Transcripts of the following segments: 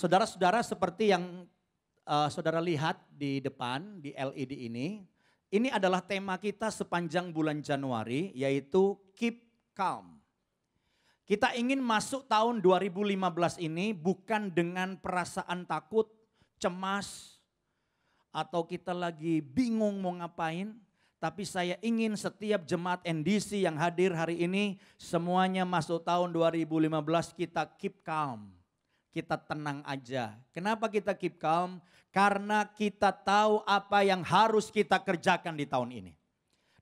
Saudara-saudara, seperti yang saudara lihat di depan di LED ini adalah tema kita sepanjang bulan Januari, yaitu Keep Calm. Kita ingin masuk tahun 2015 ini bukan dengan perasaan takut, cemas, atau kita lagi bingung mau ngapain. Tapi saya ingin setiap jemaat NDC yang hadir hari ini, semuanya masuk tahun 2015 kita keep calm. Kita tenang aja. Kenapa kita keep calm? Karena kita tahu apa yang harus kita kerjakan di tahun ini.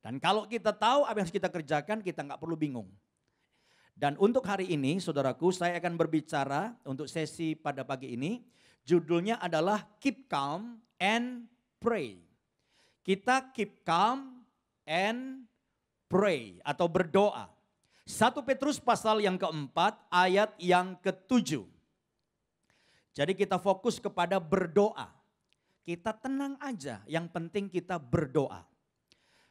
Dan kalau kita tahu apa yang harus kita kerjakan, kita nggak perlu bingung. Dan untuk hari ini, saudaraku, saya akan berbicara untuk sesi pada pagi ini. Judulnya adalah Keep Calm and Pray. Kita keep calm and pray atau berdoa. 1 Petrus pasal yang keempat ayat yang ke-7. Jadi kita fokus kepada berdoa. Kita tenang aja, yang penting kita berdoa.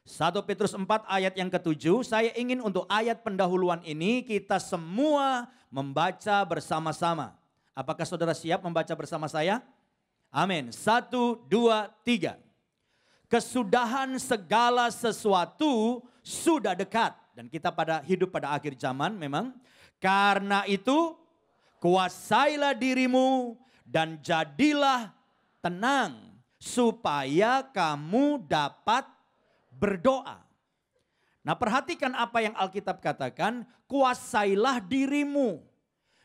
1 Petrus 4 ayat yang ke-7, saya ingin untuk ayat pendahuluan ini kita semua membaca bersama-sama. Apakah saudara siap membaca bersama saya? Amin. 1, 2, 3. Kesudahan segala sesuatu sudah dekat. Dan kita hidup pada akhir zaman memang. Karena itu kuasailah dirimu dan jadilah tenang supaya kamu dapat berdoa. Nah, perhatikan apa yang Alkitab katakan, kuasailah dirimu.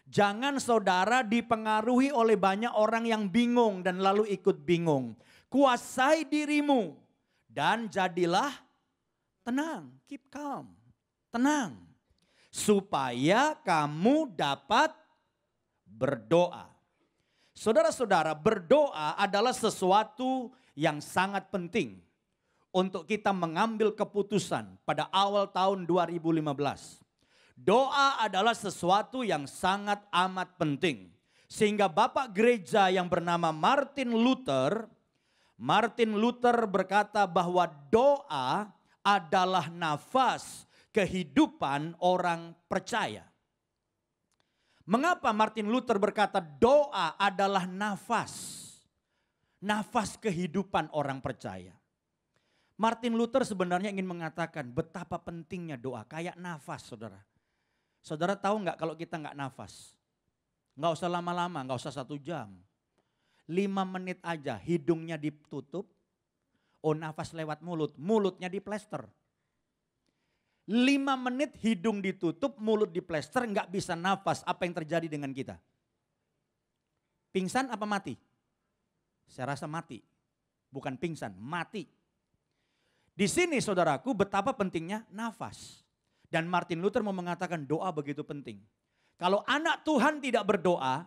Jangan saudara dipengaruhi oleh banyak orang yang bingung dan lalu ikut bingung. Kuasai dirimu dan jadilah tenang, keep calm, tenang. Supaya kamu dapat berdoa. Saudara-saudara, berdoa adalah sesuatu yang sangat penting untuk kita mengambil keputusan pada awal tahun 2015. Doa adalah sesuatu yang sangat amat penting. Sehingga Bapak Gereja yang bernama Martin Luther berkata bahwa doa adalah nafas kehidupan orang percaya. Mengapa Martin Luther berkata doa adalah nafas kehidupan orang percaya? Martin Luther sebenarnya ingin mengatakan betapa pentingnya doa, kayak nafas, saudara. Saudara tahu nggak kalau kita nggak nafas? Nggak usah lama-lama, nggak usah 1 jam. 5 menit aja hidungnya ditutup, nafas lewat mulut, mulutnya diplester. 5 menit hidung ditutup, mulut diplester, nggak bisa nafas. Apa yang terjadi dengan kita? Pingsan apa mati? Saya rasa mati. Bukan pingsan, mati. Di sini saudaraku betapa pentingnya nafas. Dan Martin Luther mau mengatakan doa begitu penting. Kalau anak Tuhan tidak berdoa,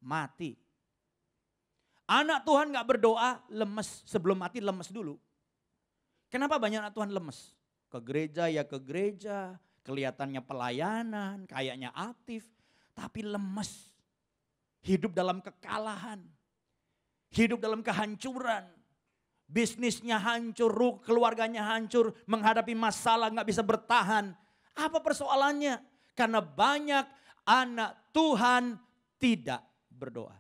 mati. Anak Tuhan gak berdoa, lemes. Sebelum mati lemes dulu. Kenapa banyak anak Tuhan lemes? Ke gereja ya ke gereja, kelihatannya pelayanan, kayaknya aktif, tapi lemes. Hidup dalam kekalahan, hidup dalam kehancuran. Bisnisnya hancur, keluarganya hancur, menghadapi masalah gak bisa bertahan. Apa persoalannya? Karena banyak anak Tuhan tidak berdoa.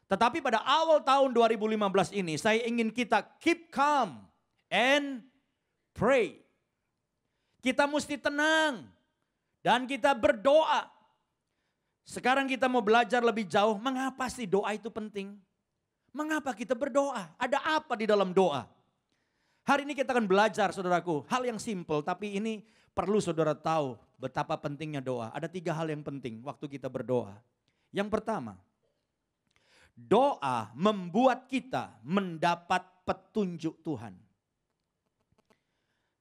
Tetapi pada awal tahun 2015 ini saya ingin kita keep calm and pray. Kita mesti tenang dan kita berdoa. Sekarang kita mau belajar lebih jauh, mengapa sih doa itu penting? Mengapa kita berdoa? Ada apa di dalam doa? Hari ini kita akan belajar, saudaraku, hal yang simple tapi ini perlu saudara tahu betapa pentingnya doa. Ada 3 hal yang penting waktu kita berdoa. Yang pertama, doa membuat kita mendapat petunjuk Tuhan.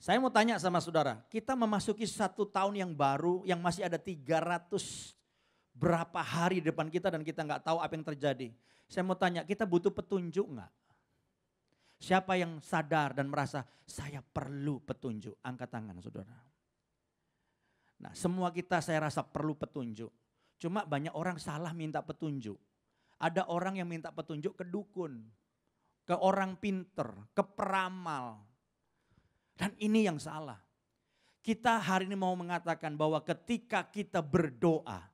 Saya mau tanya sama saudara, kita memasuki 1 tahun yang baru yang masih ada 300 berapa hari di depan kita dan kita nggak tahu apa yang terjadi. Saya mau tanya, kita butuh petunjuk nggak? Siapa yang sadar dan merasa saya perlu petunjuk? Angkat tangan saudara. Nah, semua kita saya rasa perlu petunjuk. Cuma banyak orang salah minta petunjuk. Ada orang yang minta petunjuk ke dukun, ke orang pinter, ke peramal. Dan ini yang salah. Kita hari ini mau mengatakan bahwa ketika kita berdoa,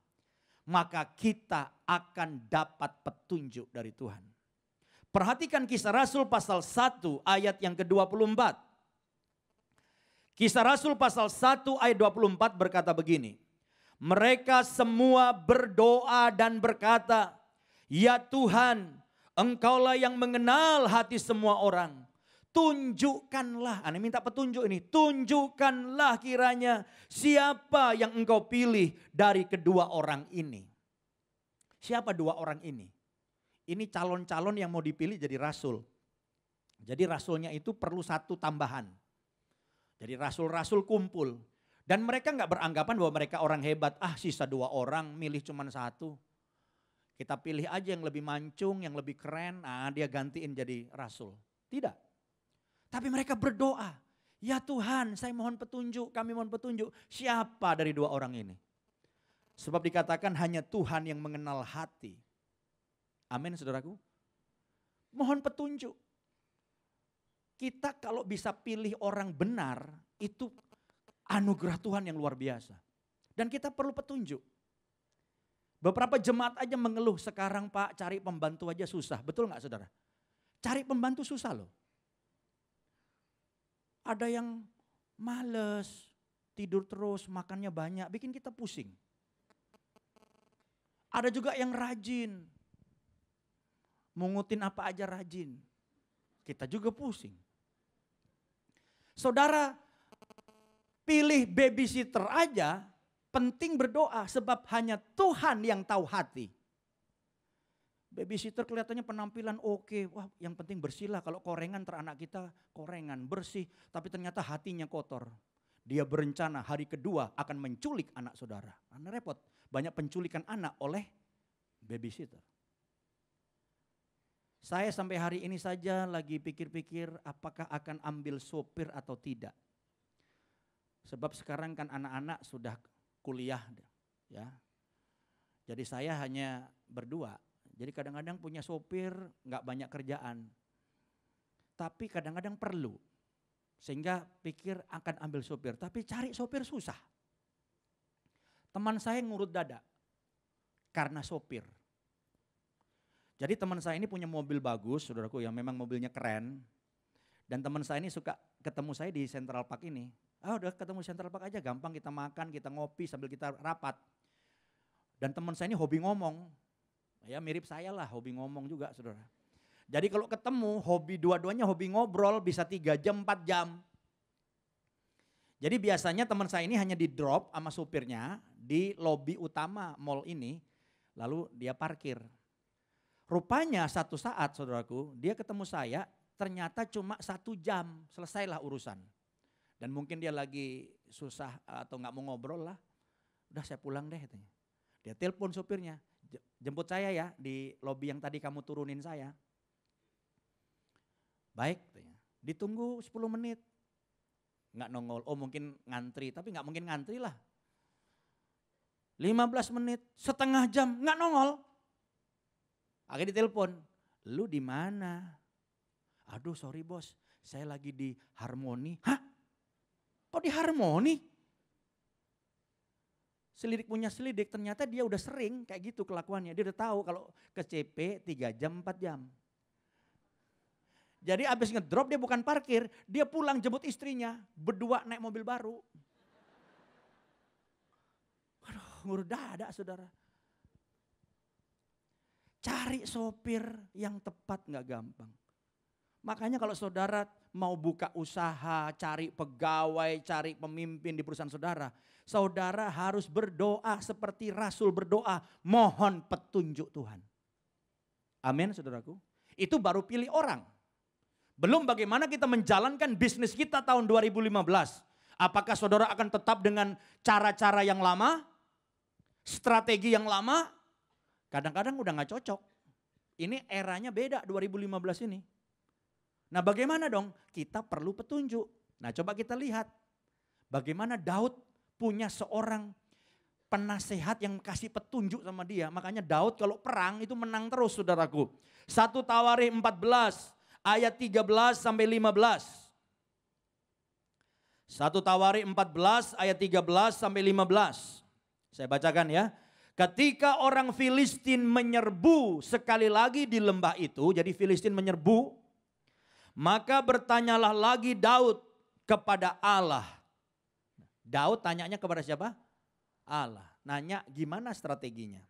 maka kita akan dapat petunjuk dari Tuhan. Perhatikan Kisah Rasul pasal 1 ayat yang ke-24. Kisah Rasul pasal 1 ayat 24 berkata begini. Mereka semua berdoa dan berkata, ya Tuhan, Engkaulah yang mengenal hati semua orang. Tunjukkanlah, Anda minta petunjuk ini, tunjukkanlah kiranya siapa yang Engkau pilih dari kedua orang ini. Siapa dua orang ini? Ini calon-calon yang mau dipilih jadi rasul. Jadi rasulnya itu perlu satu tambahan. Jadi rasul-rasul kumpul. Dan mereka nggak beranggapan bahwa mereka orang hebat. Ah, sisa 2 orang, milih cuma 1. Kita pilih aja yang lebih mancung, yang lebih keren. Ah, dia gantiin jadi rasul. Tidak. Tapi mereka berdoa. Ya Tuhan, saya mohon petunjuk, kami mohon petunjuk. Siapa dari 2 orang ini? Sebab dikatakan hanya Tuhan yang mengenal hati. Amin, saudaraku. Mohon petunjuk. Kita kalau bisa pilih orang benar, itu anugerah Tuhan yang luar biasa. Dan kita perlu petunjuk. Beberapa jemaat aja mengeluh, sekarang Pak cari pembantu aja susah. Betul gak saudara? Cari pembantu susah loh. Ada yang males, tidur terus, makannya banyak, bikin kita pusing. Ada juga yang rajin. Mungutin apa aja rajin. Kita juga pusing. Saudara, pilih babysitter aja, penting berdoa sebab hanya Tuhan yang tahu hati. Babysitter kelihatannya penampilan oke, wah yang penting bersihlah, kalau korengan teranak kita korengan, bersih. Tapi ternyata hatinya kotor. Dia berencana hari kedua akan menculik anak saudara. Karena repot, banyak penculikan anak oleh babysitter. Saya sampai hari ini saja lagi pikir-pikir apakah akan ambil sopir atau tidak. Sebab sekarang kan anak-anak sudah kuliah ya. Jadi saya hanya berdua. Jadi kadang-kadang punya sopir nggak banyak kerjaan. Tapi kadang-kadang perlu. Sehingga pikir akan ambil sopir. Tapi cari sopir susah. Teman saya ngurut dada karena sopir. Jadi teman saya ini punya mobil bagus, saudaraku, yang memang mobilnya keren. Dan teman saya ini suka ketemu saya di Central Park ini. Ah udah ketemu Central Park aja, gampang kita makan, kita ngopi sambil kita rapat. Dan teman saya ini hobi ngomong. Ya mirip saya lah, hobi ngomong juga saudara. Jadi kalau ketemu, hobi dua-duanya hobi ngobrol, bisa 3 jam, 4 jam. Jadi biasanya teman saya ini hanya di drop sama supirnya di lobi utama mall ini, lalu dia parkir. Rupanya satu saat saudaraku, dia ketemu saya, ternyata cuma 1 jam, selesailah urusan. Dan mungkin dia lagi susah atau gak mau ngobrol lah, udah saya pulang deh katanya. Dia telepon supirnya, jemput saya ya di lobi yang tadi kamu turunin saya. Baik, katanya. Ditunggu 10 menit. Nggak nongol, oh mungkin ngantri, tapi nggak mungkin ngantri lah. 15 menit, setengah jam, nggak nongol. Akhirnya ditelepon, lu di mana? Aduh sorry bos, saya lagi di Harmoni. Hah? Kok di Harmoni? Selidik punya selidik, ternyata dia udah sering kayak gitu kelakuannya. Dia udah tahu kalau ke CP 3 jam, 4 jam. Jadi abis ngedrop dia bukan parkir, dia pulang jemput istrinya, berdua naik mobil baru. Aduh ngurus dada saudara. Cari sopir yang tepat gak gampang. Makanya kalau saudara mau buka usaha, cari pegawai, cari pemimpin di perusahaan saudara. Saudara harus berdoa seperti Rasul berdoa, mohon petunjuk Tuhan. Amin saudaraku. Itu baru pilih orang. Belum bagaimana kita menjalankan bisnis kita tahun 2015. Apakah saudara akan tetap dengan cara-cara yang lama? Strategi yang lama? Kadang-kadang udah gak cocok. Ini eranya beda 2015 ini. Nah bagaimana dong? Kita perlu petunjuk. Nah coba kita lihat. Bagaimana Daud punya seorang penasehat yang kasih petunjuk sama dia. Makanya Daud kalau perang itu menang terus saudaraku. 1 Tawarikh 14 ayat 13 sampai 15. 1 Tawarikh 14 ayat 13 sampai 15. Saya bacakan ya. Ketika orang Filistin menyerbu sekali lagi di lembah itu, jadi Filistin menyerbu, maka bertanyalah lagi Daud kepada Allah. Daud tanyanya kepada siapa? Allah. Nanya gimana strateginya.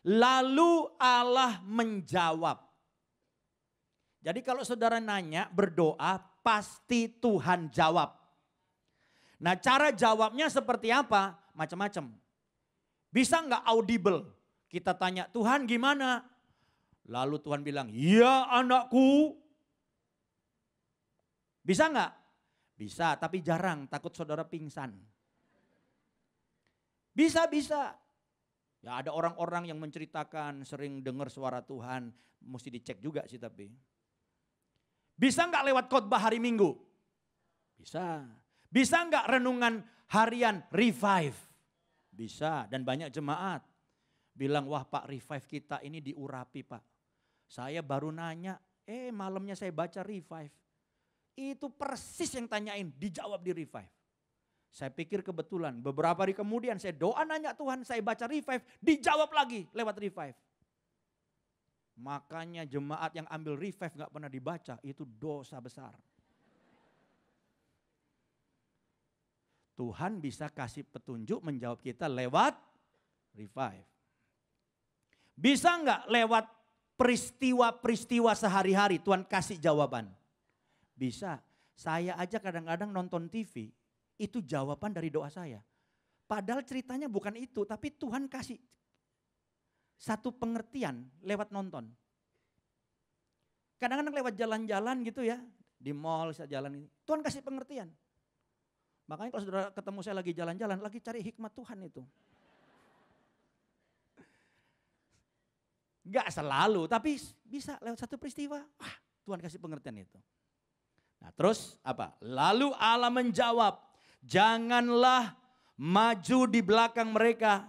Lalu Allah menjawab. Jadi kalau saudara nanya, berdoa, pasti Tuhan jawab. Nah, cara jawabnya seperti apa? Macam-macam. Bisa nggak audible? Kita tanya, Tuhan gimana? Lalu Tuhan bilang, ya anakku. Bisa nggak? Bisa, tapi jarang, takut saudara pingsan. Bisa. Ya ada orang-orang yang menceritakan sering dengar suara Tuhan, mesti dicek juga sih tapi. Bisa nggak lewat khotbah hari Minggu? Bisa. Bisa nggak renungan harian revive? Bisa, dan banyak jemaat bilang, wah Pak revive kita ini diurapi Pak. Saya baru nanya, malamnya saya baca revive. Itu persis yang tanyain, dijawab di revive. Saya pikir kebetulan, beberapa hari kemudian saya doa nanya Tuhan, saya baca revive, dijawab lagi lewat revive. Makanya jemaat yang ambil revive gak pernah dibaca, itu dosa besar. Tuhan bisa kasih petunjuk menjawab kita lewat revive. Bisa nggak lewat peristiwa-peristiwa sehari-hari Tuhan kasih jawaban? Bisa. Saya aja kadang-kadang nonton TV, itu jawaban dari doa saya. Padahal ceritanya bukan itu, tapi Tuhan kasih satu pengertian lewat nonton. Kadang-kadang lewat jalan-jalan gitu ya, di mall saya jalan ini, Tuhan kasih pengertian. Makanya kalau saudara ketemu saya lagi jalan-jalan, lagi cari hikmat Tuhan itu. Gak selalu, tapi bisa lewat satu peristiwa. Wah, Tuhan kasih pengertian itu. Nah terus apa? Lalu Allah menjawab, janganlah maju di belakang mereka.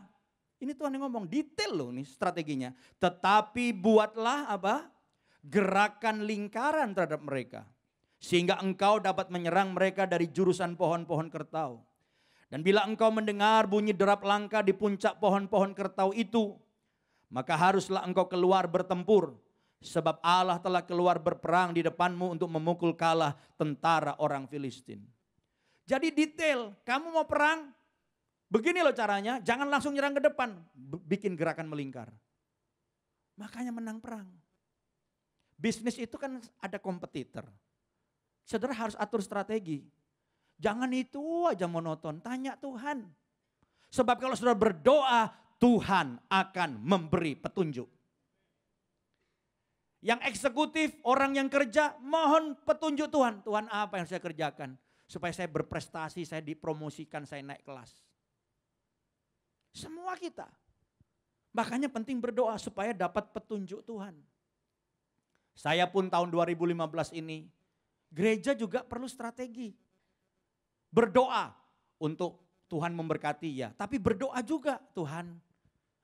Ini Tuhan yang ngomong, detail loh nih strateginya. Tetapi buatlah apa? Gerakan lingkaran terhadap mereka. Sehingga engkau dapat menyerang mereka dari jurusan pohon-pohon kertau. Dan bila engkau mendengar bunyi derap langkah di puncak pohon-pohon kertau itu, maka haruslah engkau keluar bertempur. Sebab Allah telah keluar berperang di depanmu untuk memukul kalah tentara orang Filistin. Jadi detail, kamu mau perang, begini loh caranya, jangan langsung nyerang ke depan, bikin gerakan melingkar. Makanya menang perang. Bisnis itu kan ada kompetitor. Saudara harus atur strategi. Jangan itu aja monoton, tanya Tuhan. Sebab kalau saudara berdoa, Tuhan akan memberi petunjuk. Yang eksekutif, orang yang kerja, mohon petunjuk Tuhan. Tuhan apa yang saya kerjakan? Supaya saya berprestasi, saya dipromosikan, saya naik kelas. Semua kita. Makanya penting berdoa supaya dapat petunjuk Tuhan. Saya pun tahun 2015 ini, gereja juga perlu strategi. Berdoa untuk Tuhan memberkati ya. Tapi berdoa juga, Tuhan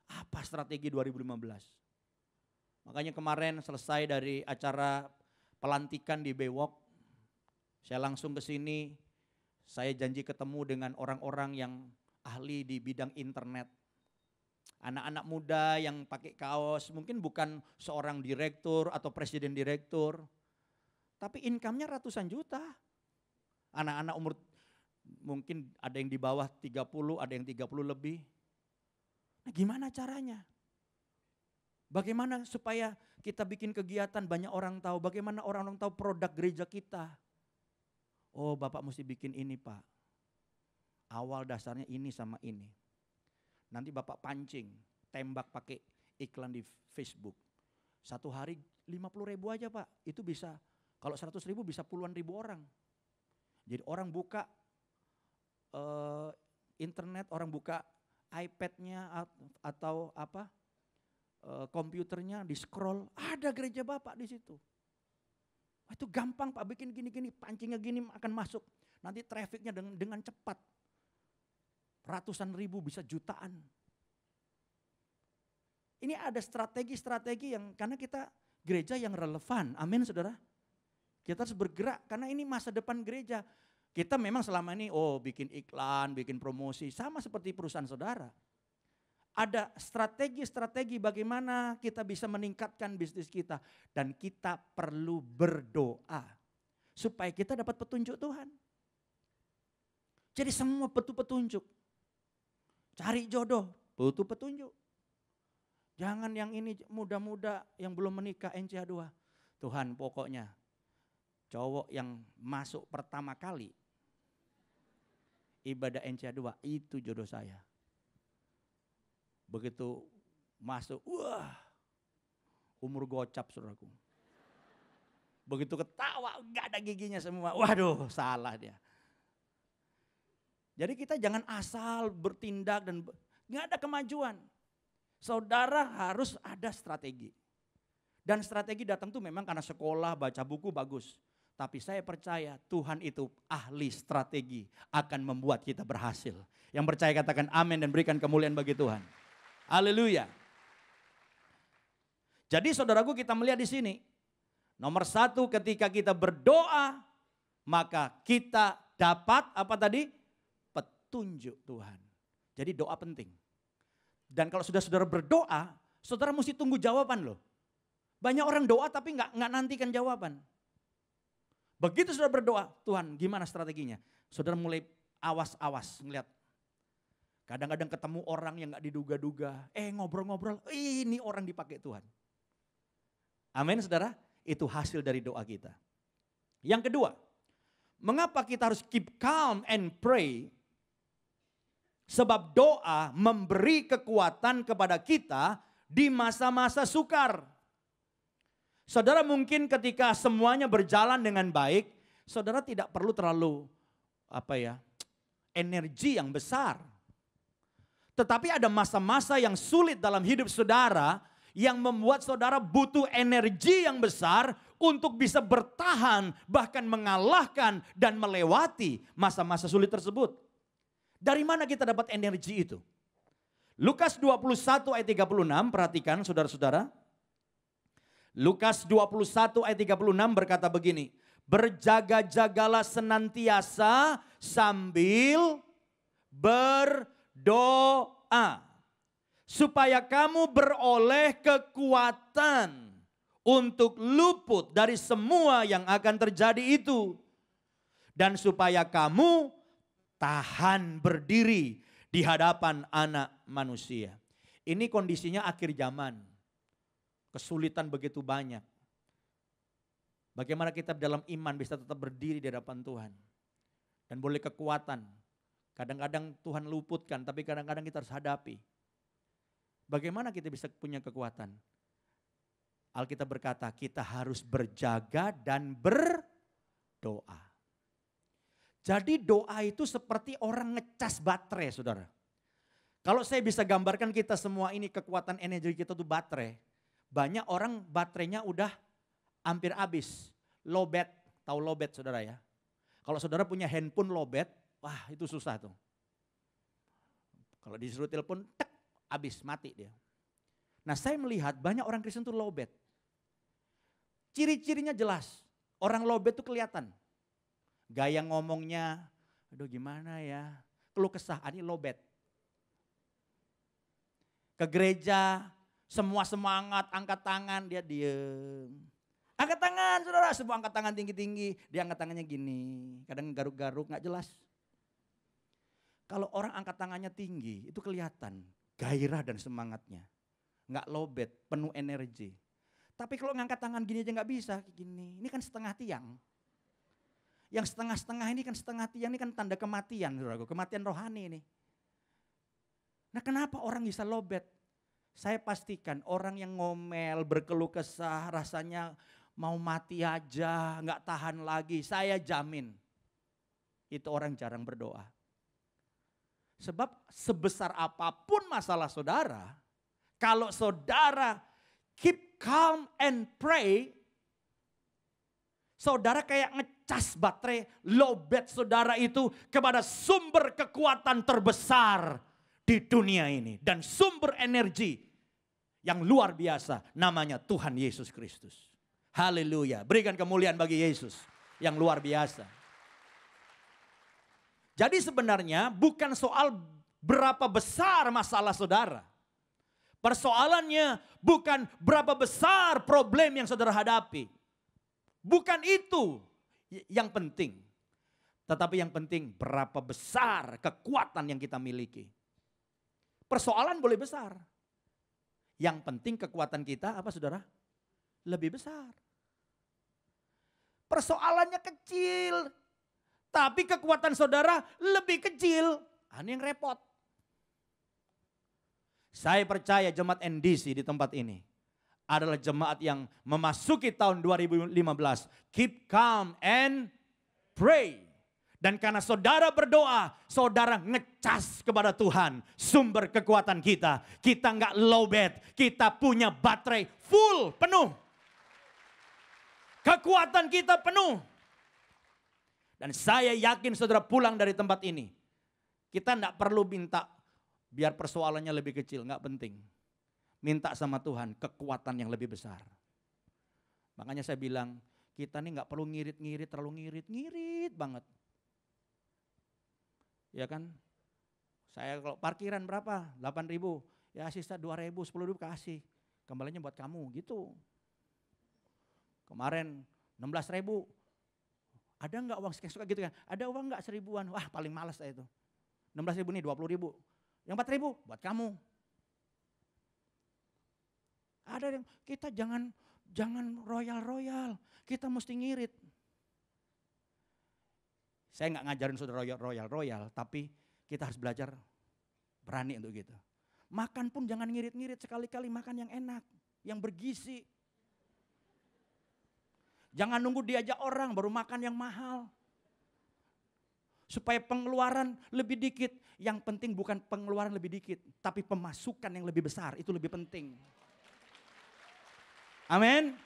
apa strategi 2015? Makanya kemarin selesai dari acara pelantikan di Bewok, saya langsung ke sini, saya janji ketemu dengan orang-orang yang ahli di bidang internet. Anak-anak muda yang pakai kaos, mungkin bukan seorang direktur atau presiden direktur, tapi income-nya ratusan juta. Anak-anak umur mungkin ada yang di bawah 30, ada yang 30 lebih. Nah, gimana caranya? Bagaimana supaya kita bikin kegiatan banyak orang tahu, bagaimana orang-orang tahu produk gereja kita. Oh, Bapak mesti bikin ini, Pak. Awal dasarnya ini sama ini. Nanti Bapak pancing, tembak pakai iklan di Facebook. Satu hari 50.000 aja, Pak. Itu bisa, kalau 100.000 bisa puluhan ribu orang. Jadi orang buka internet, orang buka iPad-nya atau apa, komputernya, di scroll, ada gereja Bapak di situ. Itu gampang Pak, bikin gini-gini, pancingnya gini akan masuk. Nanti trafficnya dengan cepat. Ratusan ribu bisa jutaan. Ini ada strategi-strategi yang, karena kita gereja yang relevan, amin saudara. Kita harus bergerak karena ini masa depan gereja. Kita memang selama ini bikin iklan, bikin promosi, sama seperti perusahaan saudara. Ada strategi-strategi bagaimana kita bisa meningkatkan bisnis kita. Dan kita perlu berdoa supaya kita dapat petunjuk Tuhan. Jadi semua butuh petunjuk. Cari jodoh, butuh petunjuk. Jangan yang ini muda-muda yang belum menikah NCA2. Tuhan pokoknya cowok yang masuk pertama kali ibadah NCA2 itu jodoh saya. Begitu masuk, wah umur gocap saudaraku. Begitu ketawa gak ada giginya semua, waduh salah dia. Jadi kita jangan asal bertindak dan gak ada kemajuan. Saudara harus ada strategi. Dan strategi datang tuh memang karena sekolah, baca buku bagus. Tapi saya percaya Tuhan itu ahli strategi akan membuat kita berhasil. Yang percaya katakan amin dan berikan kemuliaan bagi Tuhan. Haleluya. Jadi saudaraku kita melihat di sini. Nomor satu ketika kita berdoa maka kita dapat apa tadi? Petunjuk Tuhan. Jadi doa penting. Dan kalau sudah saudara berdoa, saudara mesti tunggu jawaban loh. Banyak orang doa tapi nggak nantikan jawaban. Begitu saudara berdoa, Tuhan gimana strateginya? Saudara mulai awas-awas ngeliat. Kadang-kadang ketemu orang yang gak diduga-duga. Ngobrol-ngobrol, ini orang dipakai Tuhan. Amin saudara, itu hasil dari doa kita. Yang kedua, mengapa kita harus keep calm and pray? Sebab doa memberi kekuatan kepada kita di masa-masa sukar. Saudara mungkin ketika semuanya berjalan dengan baik, saudara tidak perlu terlalu energi yang besar. Tetapi ada masa-masa yang sulit dalam hidup saudara yang membuat saudara butuh energi yang besar untuk bisa bertahan bahkan mengalahkan dan melewati masa-masa sulit tersebut. Dari mana kita dapat energi itu? Lukas 21 ayat 36, perhatikan saudara-saudara. Lukas 21 ayat 36 berkata begini. Berjaga-jagalah senantiasa sambil berdoa. Supaya kamu beroleh kekuatan untuk luput dari semua yang akan terjadi itu. Dan supaya kamu tahan berdiri di hadapan anak manusia. Ini kondisinya akhir zaman. Kesulitan begitu banyak. Bagaimana kita dalam iman bisa tetap berdiri di hadapan Tuhan. Dan boleh kekuatan. Kadang-kadang Tuhan luputkan, tapi kadang-kadang kita harus hadapi. Bagaimana kita bisa punya kekuatan? Alkitab berkata kita harus berjaga dan berdoa. Jadi doa itu seperti orang ngecas baterai saudara. Kalau saya bisa gambarkan kita semua ini kekuatan energi kita itu baterai. Banyak orang baterainya udah hampir habis. Lowbat, tahu lowbat saudara ya. Kalau saudara punya handphone lowbat, wah itu susah tuh. Kalau disuruh telepon, tek, habis mati dia. Nah saya melihat banyak orang Kristen tuh lowbat. Ciri-cirinya jelas. Orang lowbat tuh kelihatan. Gaya ngomongnya, aduh gimana ya. Keluh kesah, ini lowbat. Ke gereja, semua semangat, angkat tangan, dia diem. Angkat tangan saudara, semua angkat tangan tinggi-tinggi. Dia angkat tangannya gini, kadang garuk-garuk, gak jelas. Kalau orang angkat tangannya tinggi, itu kelihatan gairah dan semangatnya. Gak lowbat, penuh energi. Tapi kalau ngangkat tangan gini aja gak bisa, gini. Ini kan setengah tiang. Yang setengah-setengah ini kan setengah tiang, ini kan tanda kematian, saudaraku, kematian rohani ini. Nah kenapa orang bisa lowbat? Saya pastikan orang yang ngomel, berkeluh kesah, rasanya mau mati aja, gak tahan lagi. Saya jamin, itu orang jarang berdoa. Sebab sebesar apapun masalah saudara, kalau saudara keep calm and pray, saudara kayak ngecas baterai, lowbat saudara itu kepada sumber kekuatan terbesar di dunia ini. Dan sumber energi yang luar biasa namanya Tuhan Yesus Kristus. Haleluya. Berikan kemuliaan bagi Yesus yang luar biasa. Jadi sebenarnya bukan soal berapa besar masalah saudara. Persoalannya bukan berapa besar problem yang saudara hadapi. Bukan itu yang penting. Tetapi yang penting berapa besar kekuatan yang kita miliki. Persoalan boleh besar. Yang penting kekuatan kita apa saudara? Lebih besar. Persoalannya kecil. Tapi kekuatan saudara lebih kecil. Ini yang repot. Saya percaya jemaat NDC di tempat ini adalah jemaat yang memasuki tahun 2015. Keep calm and pray. Dan karena saudara berdoa, saudara ngecas kepada Tuhan. Sumber kekuatan kita. Kita nggak lowbat, kita punya baterai full, penuh. Kekuatan kita penuh. Dan saya yakin saudara pulang dari tempat ini. Kita nggak perlu minta biar persoalannya lebih kecil, nggak penting. Minta sama Tuhan kekuatan yang lebih besar. Makanya saya bilang, kita nih nggak perlu ngirit-ngirit, terlalu ngirit-ngirit banget. Ya kan? Saya kalau parkiran berapa? 8.000. Ya sisa 2.000, 10.000 kasih. Kembalinya buat kamu gitu. Kemarin 16.000. Ada nggak uang suka gitu kan? Ada uang nggak 1.000-an? Wah paling malas saya itu. 16.000 nih 20.000. Yang 4.000 buat kamu. Ada yang kita jangan royal. Kita mesti ngirit. Saya nggak ngajarin saudara royal, tapi kita harus belajar berani untuk gitu. Makan pun jangan ngirit-ngirit, sekali-kali makan yang enak, yang bergizi. Jangan nunggu diajak orang baru makan yang mahal. Supaya pengeluaran lebih dikit. Yang penting bukan pengeluaran lebih dikit, tapi pemasukan yang lebih besar, itu lebih penting. Amin.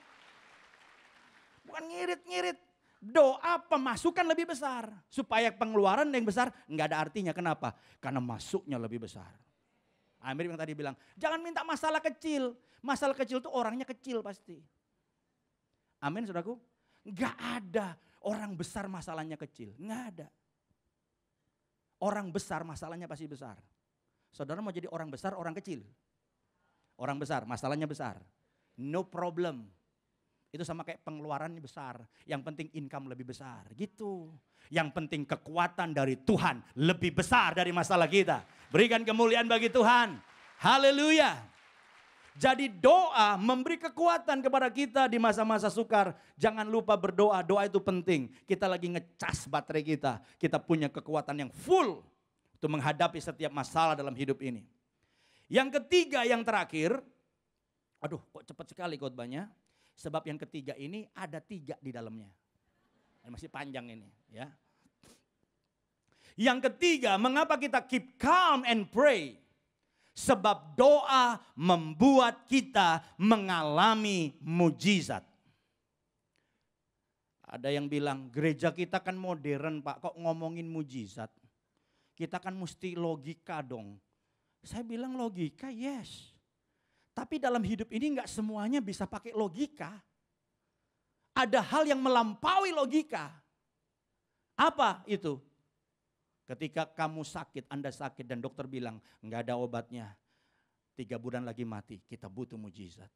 Bukan ngirit-ngirit. Doa pemasukan lebih besar. Supaya pengeluaran yang besar nggak ada artinya. Kenapa? Karena masuknya lebih besar. Amir yang tadi bilang, jangan minta masalah kecil. Masalah kecil itu orangnya kecil pasti. Amin saudaraku. Nggak ada orang besar masalahnya kecil. Nggak ada. Orang besar masalahnya pasti besar. Saudara mau jadi orang besar, orang kecil? Orang besar, masalahnya besar. No problem. Itu sama kayak pengeluarannya besar. Yang penting income lebih besar. Gitu. Yang penting kekuatan dari Tuhan lebih besar dari masalah kita. Berikan kemuliaan bagi Tuhan. Haleluya. Jadi doa memberi kekuatan kepada kita di masa-masa sukar. Jangan lupa berdoa. Doa itu penting. Kita lagi ngecas baterai kita. Kita punya kekuatan yang full untuk menghadapi setiap masalah dalam hidup ini. Yang ketiga, yang terakhir. Aduh kok cepat sekali khotbahnya. Sebab yang ketiga ini ada 3 di dalamnya. Masih panjang ini ya. Yang ketiga, mengapa kita keep calm and pray? Sebab doa membuat kita mengalami mujizat. Ada yang bilang gereja kita kan modern Pak, kok ngomongin mujizat? Kita kan mesti logika dong. Saya bilang logika yes. Tapi dalam hidup ini enggak semuanya bisa pakai logika. Ada hal yang melampaui logika. Apa itu? Ketika kamu sakit, Anda sakit dan dokter bilang enggak ada obatnya. 3 bulan lagi mati, kita butuh mujizat.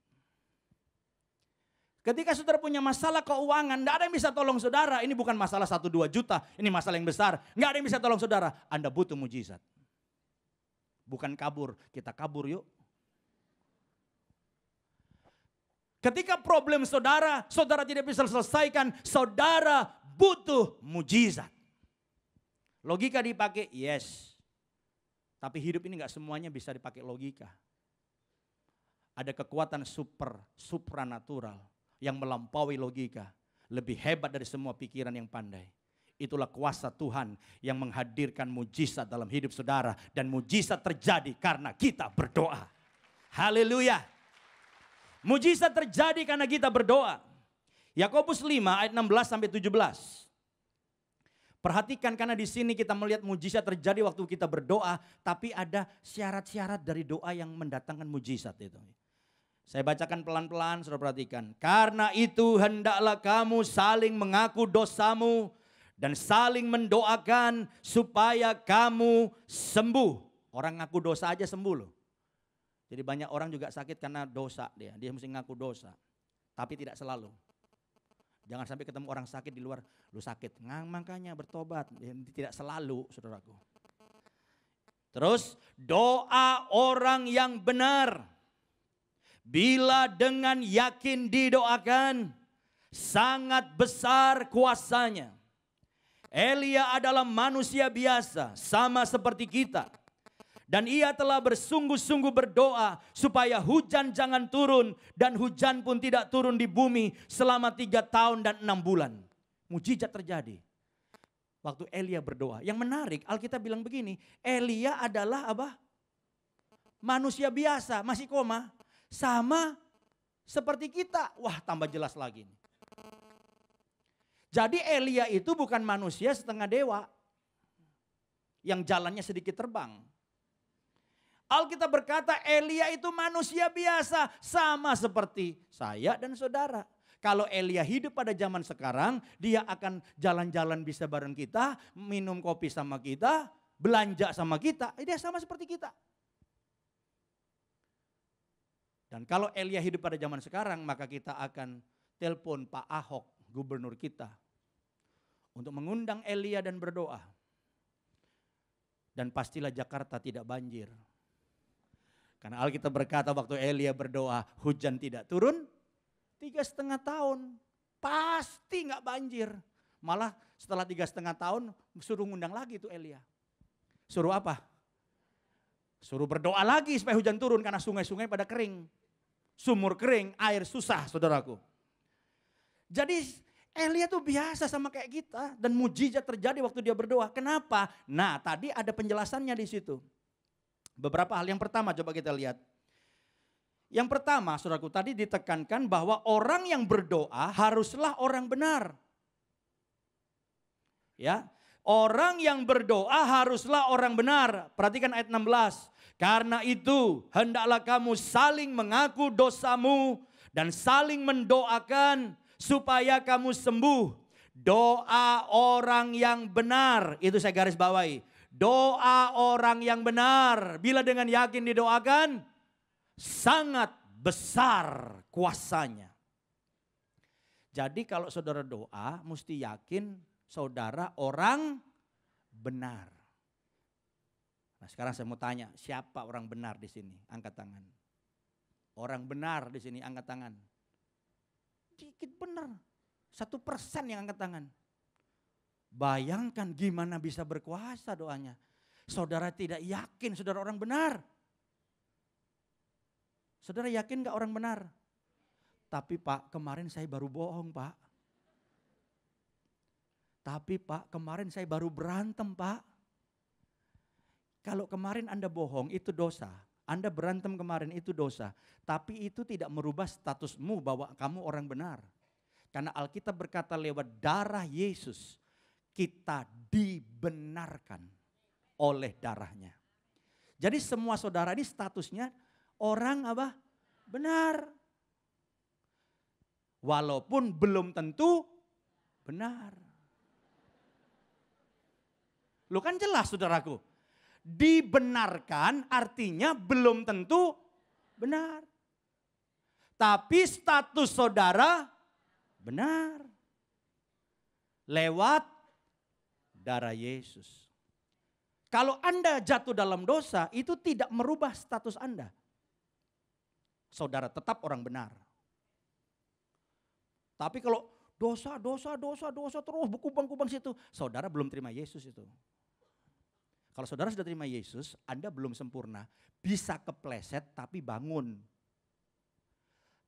Ketika saudara punya masalah keuangan, enggak ada yang bisa tolong saudara. Ini bukan masalah 1-2 juta, ini masalah yang besar. Enggak ada yang bisa tolong saudara, Anda butuh mujizat. Bukan kabur, kita kabur yuk. Ketika problem saudara tidak bisa selesaikan, saudara butuh mujizat. Logika dipakai, yes. Tapi hidup ini enggak semuanya bisa dipakai logika. Ada kekuatan supranatural yang melampaui logika. Lebih hebat dari semua pikiran yang pandai. Itulah kuasa Tuhan yang menghadirkan mujizat dalam hidup saudara. Dan mujizat terjadi karena kita berdoa. Haleluya. Mujizat terjadi karena kita berdoa. Yakobus 5 ayat 16 sampai 17. Perhatikan karena di sini kita melihat mujizat terjadi waktu kita berdoa, tapi ada syarat-syarat dari doa yang mendatangkan mujizat itu. Saya bacakan pelan-pelan, saudara perhatikan. Karena itu hendaklah kamu saling mengaku dosamu dan saling mendoakan supaya kamu sembuh. Orang ngaku dosa aja sembuh loh. Jadi banyak orang juga sakit karena dosa dia mesti ngaku dosa. Tapi tidak selalu. Jangan sampai ketemu orang sakit di luar, lu sakit. Makanya bertobat, tidak selalu saudaraku. Terus doa orang yang benar, bila dengan yakin didoakan, sangat besar kuasanya. Elia adalah manusia biasa, sama seperti kita. Dan ia telah bersungguh-sungguh berdoa supaya hujan jangan turun. Dan hujan pun tidak turun di bumi selama 3 tahun dan 6 bulan. Mujizat terjadi waktu Elia berdoa. Yang menarik, Alkitab bilang begini, Elia adalah apa? Manusia biasa, masih koma. Sama seperti kita. Wah, tambah jelas lagi. Jadi Elia itu bukan manusia setengah dewa yang jalannya sedikit terbang. Alkitab berkata Elia itu manusia biasa sama seperti saya dan saudara. Kalau Elia hidup pada zaman sekarang, dia akan jalan-jalan bisa bareng kita, minum kopi sama kita, belanja sama kita, dia sama seperti kita. Dan kalau Elia hidup pada zaman sekarang, maka kita akan telepon Pak Ahok, gubernur kita, untuk mengundang Elia dan berdoa. Dan pastilah Jakarta tidak banjir. Karena Alkitab berkata waktu Elia berdoa, hujan tidak turun 3,5 tahun. Pasti nggak banjir. Malah setelah 3,5 tahun suruh ngundang lagi tuh Elia. Suruh apa? Suruh berdoa lagi supaya hujan turun karena sungai-sungai pada kering. Sumur kering, air susah saudaraku. Jadi Elia tuh biasa sama kayak kita dan mujizat terjadi waktu dia berdoa. Kenapa? Nah, tadi ada penjelasannya di situ. Beberapa hal. Yang pertama coba kita lihat. Yang pertama, saudaraku, tadi ditekankan bahwa orang yang berdoa haruslah orang benar. Ya, orang yang berdoa haruslah orang benar. Perhatikan ayat 16. Karena itu, hendaklah kamu saling mengaku dosamu dan saling mendoakan supaya kamu sembuh. Doa orang yang benar, itu saya garis bawahi. Doa orang yang benar, bila dengan yakin didoakan, sangat besar kuasanya. Jadi kalau saudara doa, mesti yakin saudara orang benar. Nah sekarang saya mau tanya, siapa orang benar di sini? Angkat tangan. Orang benar di sini, angkat tangan. Dikit benar, 1% yang angkat tangan. Bayangkan gimana bisa berkuasa doanya. Saudara tidak yakin saudara orang benar. Saudara yakin gak orang benar? Tapi Pak, kemarin saya baru bohong Pak. Tapi Pak, kemarin saya baru berantem Pak. Kalau kemarin Anda bohong itu dosa. Anda berantem kemarin itu dosa. Tapi itu tidak merubah statusmu bahwa kamu orang benar. Karena Alkitab berkata lewat darah Yesus, kita dibenarkan oleh darahnya. Jadi semua saudara ini statusnya orang apa? Benar. Walaupun belum tentu benar. Lu kan jelas saudaraku. Dibenarkan artinya belum tentu benar. Tapi status saudara benar. Lewat darah Yesus. Kalau Anda jatuh dalam dosa, itu tidak merubah status Anda. Saudara tetap orang benar. Tapi kalau dosa terus berkubang-kubang situ, saudara belum terima Yesus itu. Kalau saudara sudah terima Yesus, Anda belum sempurna. Bisa kepleset tapi bangun.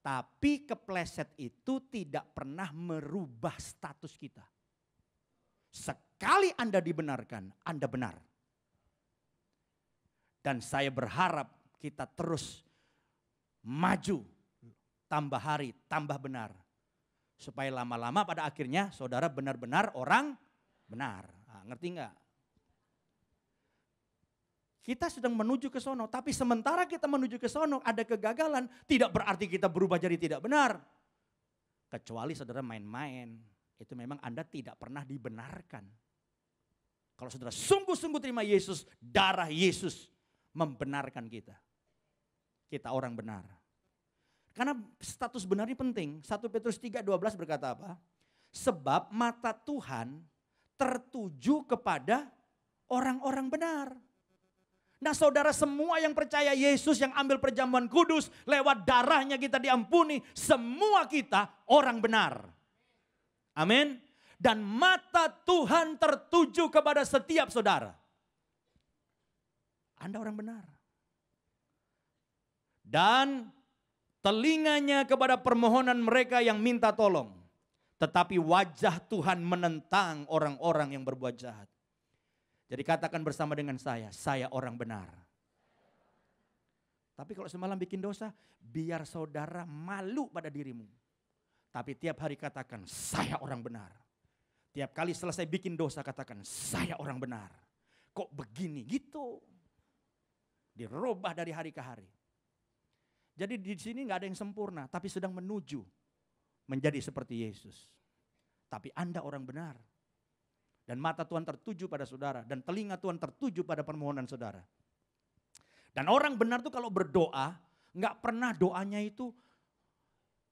Tapi kepleset itu tidak pernah merubah status kita. Sekali Anda dibenarkan, Anda benar. Dan saya berharap kita terus maju, tambah hari, tambah benar. Supaya lama-lama pada akhirnya saudara benar-benar orang benar. Nah, ngerti enggak? Kita sedang menuju ke sono, tapi sementara kita menuju ke sono ada kegagalan, tidak berarti kita berubah jadi tidak benar. Kecuali saudara main-main, itu memang Anda tidak pernah dibenarkan. Kalau saudara sungguh-sungguh terima Yesus, darah Yesus membenarkan kita. kita orang benar. Karena status benar ini penting. 1 Petrus 3:12 berkata apa? Sebab mata Tuhan tertuju kepada orang-orang benar. Nah saudara, semua yang percaya Yesus, yang ambil perjamuan kudus, lewat darahnya kita diampuni, semua kita orang benar. Amin. Dan mata Tuhan tertuju kepada setiap saudara. Anda orang benar. Dan telinganya kepada permohonan mereka yang minta tolong. Tetapi wajah Tuhan menentang orang-orang yang berbuat jahat. Jadi katakan bersama dengan saya orang benar. Tapi kalau semalam bikin dosa, biar saudara malu pada dirimu. Tapi tiap hari katakan, saya orang benar. Tiap kali selesai bikin dosa, katakan, saya orang benar. Kok begini? Gitu. Dirubah dari hari ke hari. Jadi di sini nggak ada yang sempurna, tapi sedang menuju menjadi seperti Yesus. Tapi Anda orang benar. Dan mata Tuhan tertuju pada saudara. Dan telinga Tuhan tertuju pada permohonan saudara. Dan orang benar tuh kalau berdoa, nggak pernah doanya itu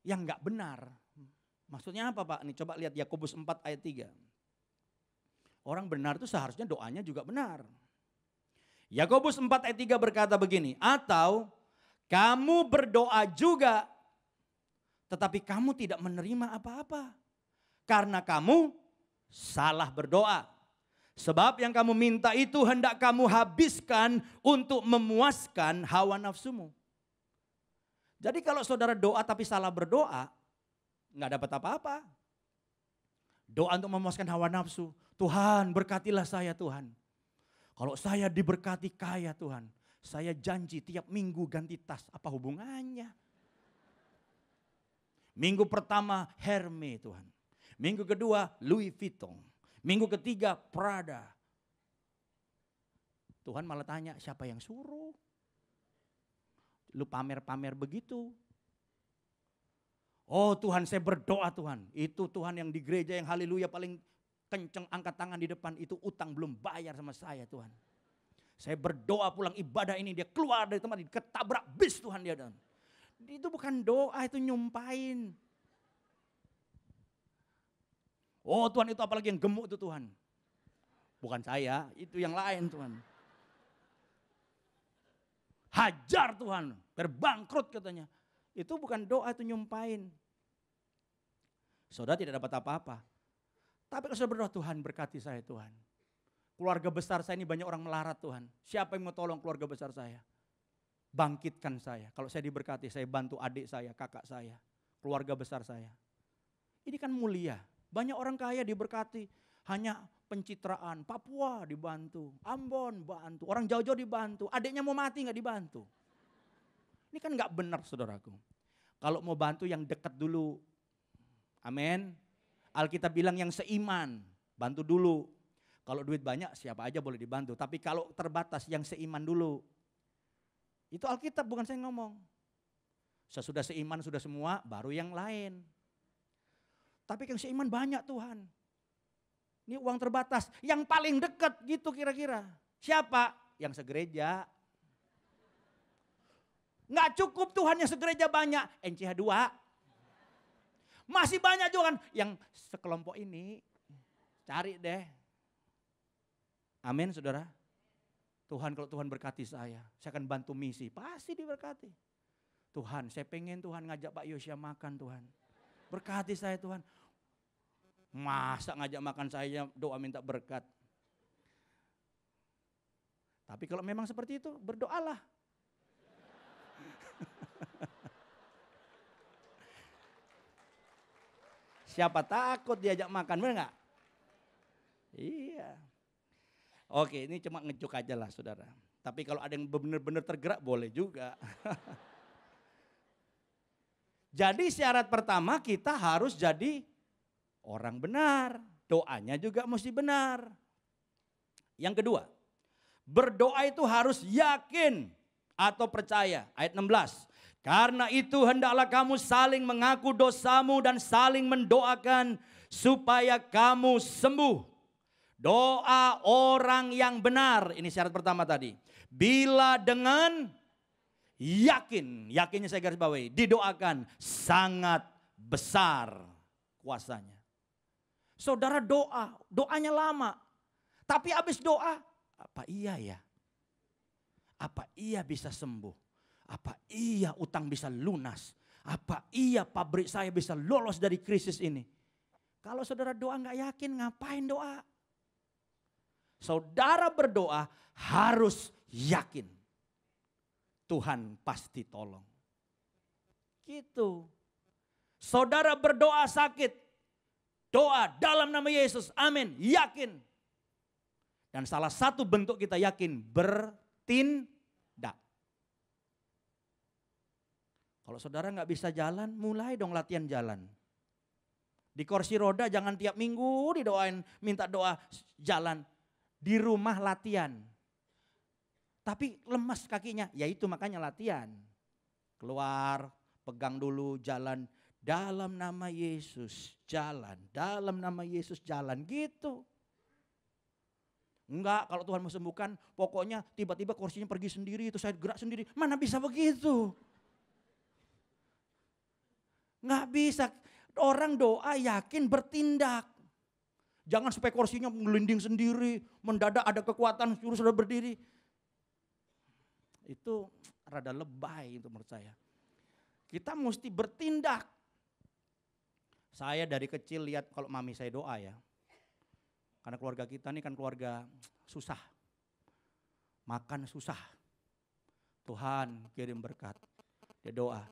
yang nggak benar. Maksudnya apa Pak? Nih coba lihat Yakobus 4 ayat 3. Orang benar itu seharusnya doanya juga benar. Yakobus 4 ayat 3 berkata begini. Atau kamu berdoa juga, tetapi kamu tidak menerima apa-apa. Karena kamu salah berdoa. Sebab yang kamu minta itu hendak kamu habiskan untuk memuaskan hawa nafsumu. Jadi kalau saudara doa tapi salah berdoa, nggak dapat apa-apa. Doa untuk memuaskan hawa nafsu. Tuhan berkatilah saya Tuhan. Kalau saya diberkati kaya Tuhan, saya janji tiap minggu ganti tas. Apa hubungannya? Minggu pertama Hermes Tuhan. Minggu kedua Louis Vuitton. Minggu ketiga Prada. Tuhan malah tanya, siapa yang suruh? Lu pamer-pamer begitu. Oh Tuhan, saya berdoa Tuhan. Itu Tuhan yang di gereja yang haleluya paling kenceng angkat tangan di depan. Itu utang belum bayar sama saya Tuhan. Saya berdoa pulang ibadah ini, dia keluar dari tempat, ketabrak bis Tuhan dia. Itu bukan doa, itu nyumpain. Oh Tuhan, itu apalagi yang gemuk itu Tuhan. Bukan saya, itu yang lain Tuhan. Hajar Tuhan, berbangkrut katanya. Itu bukan doa, itu nyumpain. Saudara tidak dapat apa-apa. Tapi kalau saudara berdoa, Tuhan berkati saya Tuhan. Keluarga besar saya ini banyak orang melarat Tuhan. Siapa yang mau tolong keluarga besar saya? Bangkitkan saya. Kalau saya diberkati, saya bantu adik saya, kakak saya, keluarga besar saya. Ini kan mulia. Banyak orang kaya diberkati, hanya pencitraan. Papua dibantu, Ambon bantu, orang jauh-jauh dibantu. Adiknya mau mati nggak dibantu. Ini kan nggak benar saudaraku. Kalau mau bantu yang dekat dulu. Amin. Alkitab bilang yang seiman, bantu dulu. Kalau duit banyak siapa aja boleh dibantu. Tapi kalau terbatas yang seiman dulu. Itu Alkitab bukan saya ngomong. Sesudah seiman sudah semua baru yang lain. Tapi yang seiman banyak Tuhan. Ini uang terbatas. Yang paling dekat gitu kira-kira. Siapa? Yang segereja. Nggak cukup Tuhan yang segereja banyak. NCH 2. Masih banyak juga kan. Yang sekelompok ini. Cari deh. Amin saudara. Tuhan, kalau Tuhan berkati saya akan bantu misi. Pasti diberkati. Tuhan, saya pengen Tuhan ngajak Pak Yosya makan Tuhan. Berkati saya Tuhan. Masa ngajak makan saya doa minta berkat. Tapi kalau memang seperti itu berdoalah. Siapa takut diajak makan, benar nggak? Iya. Oke, ini cuma ngejuk aja lah saudara. Tapi kalau ada yang benar-benar tergerak boleh juga. Jadi syarat pertama kita harus jadi orang benar. Doanya juga mesti benar. Yang kedua, berdoa itu harus yakin atau percaya. Ayat 16. Karena itu hendaklah kamu saling mengaku dosamu dan saling mendoakan supaya kamu sembuh. Doa orang yang benar, ini syarat pertama tadi. Bila dengan yakin, yakinnya saya garis bawahi, didoakan sangat besar kuasanya. Saudara doanya lama. Tapi habis doa, apa iya ya? Apa iya bisa sembuh? Apa iya utang bisa lunas? Apa iya pabrik saya bisa lolos dari krisis ini? Kalau saudara doa nggak yakin, ngapain doa? Saudara berdoa harus yakin. Tuhan pasti tolong. Gitu. Saudara berdoa sakit. Doa dalam nama Yesus. Amin. Yakin. Dan salah satu bentuk kita yakin bertindak. Kalau saudara nggak bisa jalan, mulai dong latihan jalan. Di kursi roda jangan tiap minggu didoain, minta doa jalan. Di rumah latihan. Tapi lemas kakinya, ya itu makanya latihan. Keluar, pegang dulu, jalan. Dalam nama Yesus, jalan. Dalam nama Yesus, jalan. Gitu. Enggak, kalau Tuhan mau sembuhkan, pokoknya tiba-tiba kursinya pergi sendiri, itu saya gerak sendiri. Mana bisa begitu? Enggak bisa. Orang doa yakin bertindak. Jangan supaya kursinya melinding sendiri, mendadak ada kekuatan, suruh saudara berdiri. Itu rada lebay itu menurut saya. Kita mesti bertindak. Saya dari kecil lihat kalau mami saya doa ya. Karena keluarga kita ini kan keluarga susah. Makan susah. Tuhan kirim berkat. Dia doa.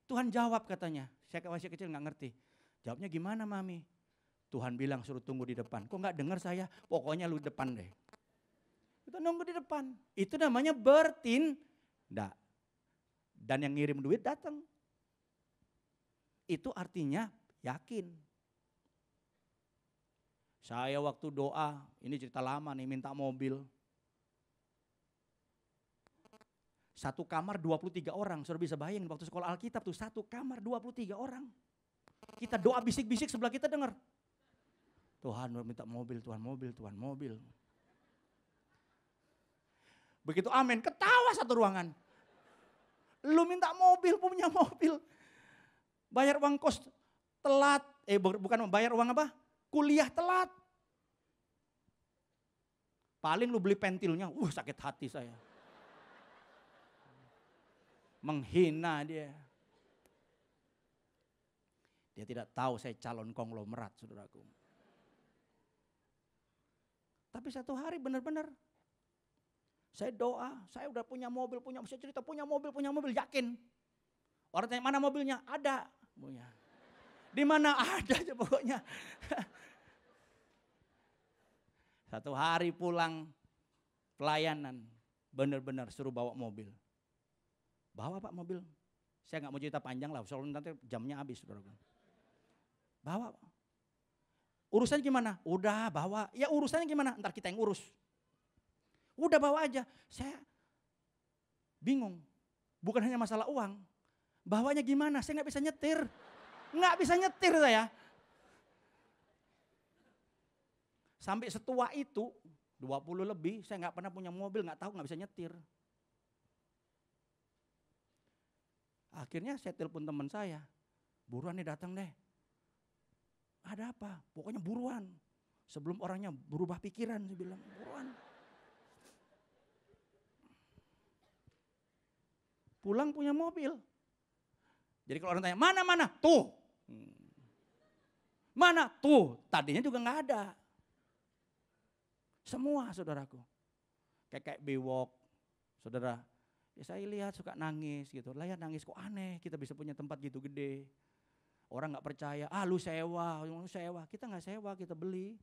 Tuhan jawab katanya. Saya masih kecil gak ngerti. Jawabnya gimana mami? Tuhan bilang suruh tunggu di depan. Kok gak dengar saya? Pokoknya lu depan deh. Kita nunggu di depan. Itu namanya bertindak. Dan yang ngirim duit datang. Itu artinya yakin. Saya waktu doa, ini cerita lama nih, minta mobil. Satu kamar 23 orang. Saudara bisa bayangin waktu sekolah Alkitab tuh, satu kamar 23 orang. Kita doa bisik-bisik sebelah kita dengar. Tuhan minta mobil, Tuhan mobil, Tuhan mobil. Begitu amin, ketawa satu ruangan. Lu minta mobil, punya mobil. Bayar uang kos telat. Bukan bayar uang apa? Kuliah telat. Paling lu beli pentilnya, sakit hati saya. Menghina dia. Dia tidak tahu saya calon konglomerat, saudaraku. Tapi satu hari benar-benar saya doa, saya udah punya mobil, saya cerita punya mobil, yakin. Orang tanya mana mobilnya? Ada. Punya. Di mana ada aja pokoknya. Satu hari pulang pelayanan, benar-benar suruh bawa mobil. Bawa Pak mobil. Saya nggak mau cerita panjang lah, soalnya nanti jamnya habis. Bawa. Urusannya gimana? Udah bawa. Ya urusannya gimana? Ntar kita yang urus. Udah bawa aja. Saya bingung. Bukan hanya masalah uang. Bawanya gimana? Saya nggak bisa nyetir. Nggak bisa nyetir saya. Sampai setua itu, 20 lebih, saya nggak pernah punya mobil, nggak tahu, nggak bisa nyetir. Akhirnya saya telepon teman saya. Buruan nih datang deh. Ada apa? Pokoknya buruan. Sebelum orangnya berubah pikiran, saya bilang buruan. Pulang punya mobil. Jadi kalau orang tanya, mana? Tuh. Mana? Tuh. Tadinya juga nggak ada. Semua saudaraku. Kayak bewok. Saudara, ya saya lihat suka nangis gitu. Lah ya nangis kok aneh, kita bisa punya tempat gitu gede. Orang nggak percaya, lu sewa. Kita nggak sewa, kita beli.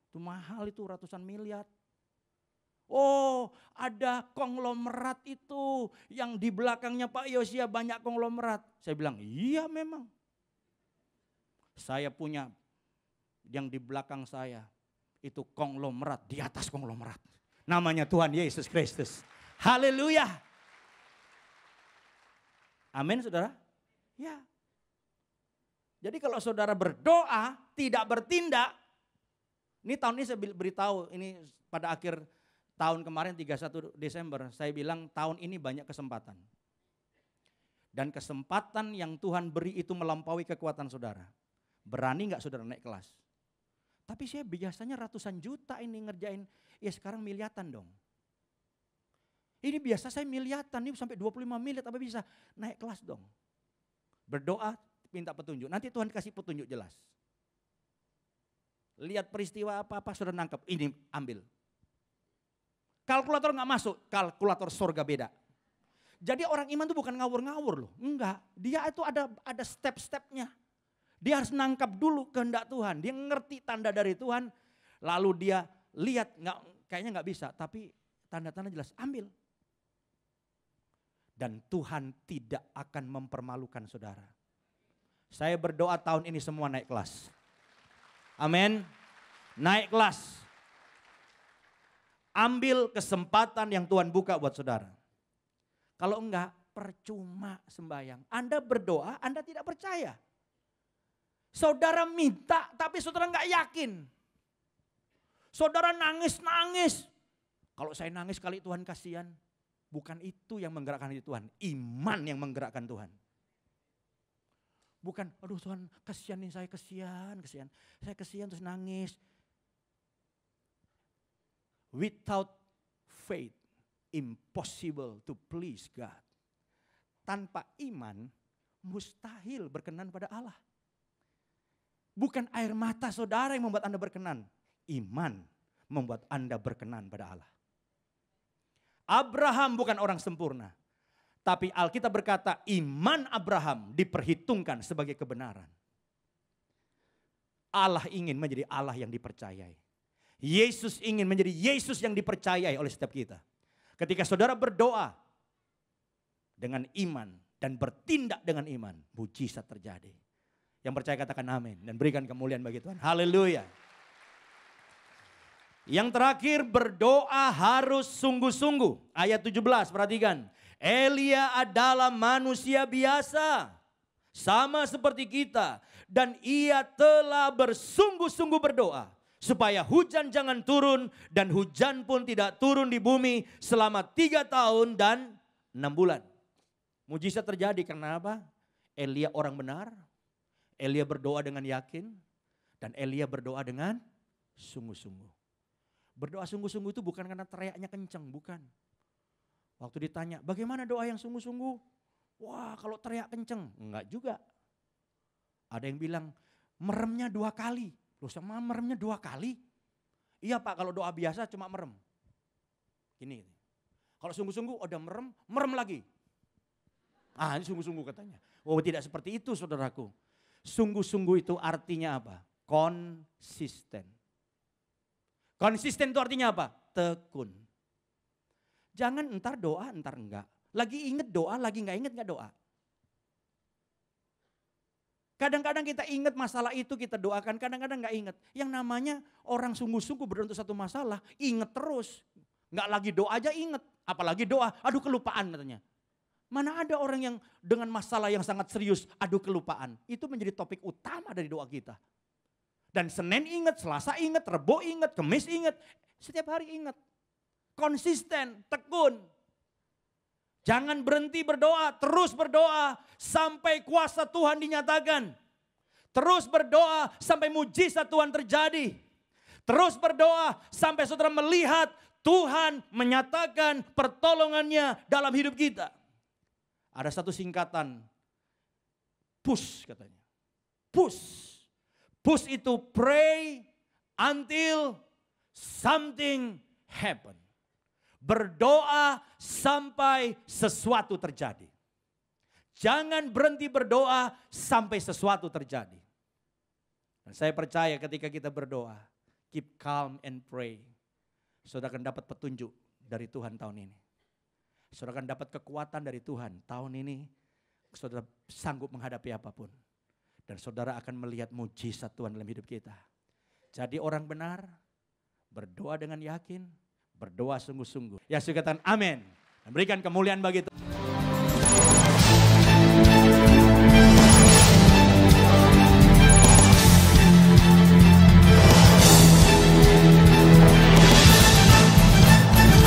Itu mahal itu ratusan miliar. Oh, ada konglomerat itu yang di belakangnya Pak Yosia banyak konglomerat. Saya bilang, iya memang. Saya punya yang di belakang saya itu konglomerat di atas konglomerat. Namanya Tuhan Yesus Kristus. Haleluya. Amin saudara? Ya. Jadi kalau saudara berdoa tidak bertindak. Ini tahun ini saya beritahu ini pada akhir Tahun kemarin 31 Desember saya bilang tahun ini banyak kesempatan. Dan kesempatan yang Tuhan beri itu melampaui kekuatan saudara. Berani gak saudara naik kelas? Tapi saya biasanya ratusan juta ini ngerjain, ya sekarang miliatan dong. Ini biasa saya miliatan, ini sampai 25 miliar tapi bisa naik kelas dong. Berdoa, minta petunjuk, nanti Tuhan kasih petunjuk jelas. Lihat peristiwa apa-apa sudah nangkep, ini ambil. Kalkulator gak masuk, kalkulator surga beda. Jadi orang iman itu bukan ngawur-ngawur loh, enggak. Dia itu ada step-stepnya. Dia harus nangkap dulu kehendak Tuhan, dia ngerti tanda dari Tuhan. Lalu dia lihat, kayaknya gak bisa, tapi tanda-tanda jelas, ambil. Dan Tuhan tidak akan mempermalukan saudara. Saya berdoa tahun ini semua naik kelas. Amin. Naik kelas. Ambil kesempatan yang Tuhan buka buat saudara. Kalau enggak, percuma sembahyang. Anda berdoa, Anda tidak percaya. Saudara minta, tapi saudara enggak yakin. Saudara nangis-nangis. Kalau saya nangis kali Tuhan kasihan. Bukan itu yang menggerakkan hati Tuhan. Iman yang menggerakkan Tuhan. Bukan, aduh Tuhan kasihan nih saya, kasihan. Saya kasihan terus nangis. Without faith, impossible to please God. Tanpa iman, mustahil berkenan pada Allah. Bukan air mata saudara yang membuat Anda berkenan. Iman membuat Anda berkenan pada Allah. Abraham bukan orang sempurna. Tapi Alkitab berkata iman Abraham diperhitungkan sebagai kebenaran. Allah ingin menjadi Allah yang dipercayai. Yesus ingin menjadi Yesus yang dipercayai oleh setiap kita. Ketika saudara berdoa dengan iman dan bertindak dengan iman, mujizat terjadi. Yang percaya katakan amin dan berikan kemuliaan bagi Tuhan. Haleluya. Yang terakhir, berdoa harus sungguh-sungguh. Ayat 17, perhatikan. Elia adalah manusia biasa, sama seperti kita. Dan ia telah bersungguh-sungguh berdoa, supaya hujan jangan turun dan hujan pun tidak turun di bumi selama 3 tahun dan 6 bulan. Mujizat terjadi karena apa? Elia orang benar, Elia berdoa dengan yakin, dan Elia berdoa dengan sungguh-sungguh. Berdoa sungguh-sungguh itu bukan karena teriaknya kencang, bukan. Waktu ditanya, bagaimana doa yang sungguh-sungguh? Wah, kalau teriak kencang, enggak juga. Ada yang bilang, meremnya 2 kali. Loh, sama meremnya 2 kali? Iya Pak, kalau doa biasa cuma merem. Gini. Kalau sungguh-sungguh udah merem, merem lagi. Ah, ini sungguh-sungguh katanya. Oh, tidak seperti itu saudaraku. Sungguh-sungguh itu artinya apa? Konsisten. Konsisten itu artinya apa? Tekun. Jangan entar doa, entar enggak. Lagi inget doa, lagi enggak inget enggak doa. Kadang-kadang kita ingat masalah itu kita doakan, kadang-kadang enggak ingat. Yang namanya orang sungguh-sungguh berdoa untuk satu masalah, inget terus. Enggak lagi doa aja inget, apalagi doa, aduh kelupaan katanya. Mana ada orang yang dengan masalah yang sangat serius, aduh kelupaan. Itu menjadi topik utama dari doa kita. Dan Senin ingat, Selasa ingat, Rebo ingat, Kemis ingat. Setiap hari ingat. Konsisten, tekun. Jangan berhenti berdoa, terus berdoa sampai kuasa Tuhan dinyatakan. Terus berdoa sampai mujizat Tuhan terjadi. Terus berdoa sampai saudara melihat Tuhan menyatakan pertolongannya dalam hidup kita. Ada satu singkatan, PUSH katanya. PUSH. PUSH itu pray until something happen. Berdoa sampai sesuatu terjadi. Jangan berhenti berdoa sampai sesuatu terjadi. Dan saya percaya ketika kita berdoa, keep calm and pray. Saudara akan dapat petunjuk dari Tuhan tahun ini. Saudara akan dapat kekuatan dari Tuhan tahun ini. Saudara sanggup menghadapi apapun. Dan saudara akan melihat mujizat Tuhan dalam hidup kita. Jadi orang benar, berdoa dengan yakin, berdoa sungguh-sungguh. Ya, saya katakan amin. Dan berikan kemuliaan bagi Tuhan.